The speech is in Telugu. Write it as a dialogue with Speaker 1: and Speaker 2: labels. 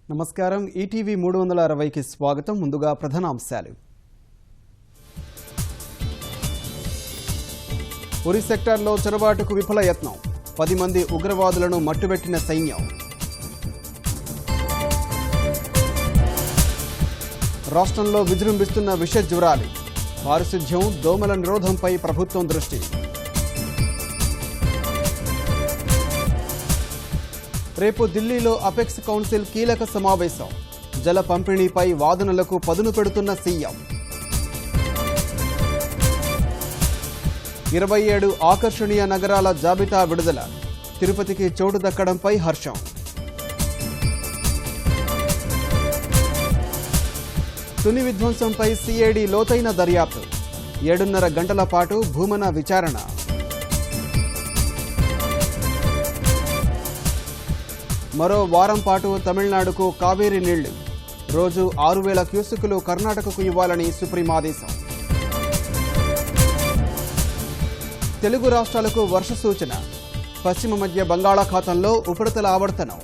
Speaker 1: నమస్కారం ఈటీవీ 360కి స్వాగతం. ముందుగా ప్రధానాంశాలు. ఉరి సెక్టార్లో చొరబాటుకు విఫల యత్నం, 10 మంది ఉగ్రవాదులను మట్టుబెట్టిన సైన్యం. రాష్ట్రంలో విజృంభిస్తున్న విష జ్వరాలు, పారిశుధ్యం, దోమల నిరోధంపై ప్రభుత్వం దృష్టి. రేపు ఢిల్లీలో అపెక్స్ కౌన్సిల్ కీలక సమావేశం, జల పంపిణీపై వాదనలకు పదును పెడుతున్న సీఎం. 27 ఆకర్షణీయ నగరాల జాబితా విడుదల, తిరుపతికి చోటు దక్కడంపై హర్షం. తుని విధ్వంసంపై సిఐడి లోతైన దర్యాప్తు, 7.5 గంటల పాటు భూమన విచారణ. మరో వారం పాటు తమిళనాడుకు కావేరీ నీళ్లు, రోజు 6,000 క్యూసెక్కులు కర్ణాటకకు ఇవ్వాలని సుప్రీం ఆదేశం. తెలుగు రాష్ట్రాలకు వర్ష సూచన, పశ్చిమ మధ్య బంగాళాఖాతంలో ఉపరితల ఆవర్తనం.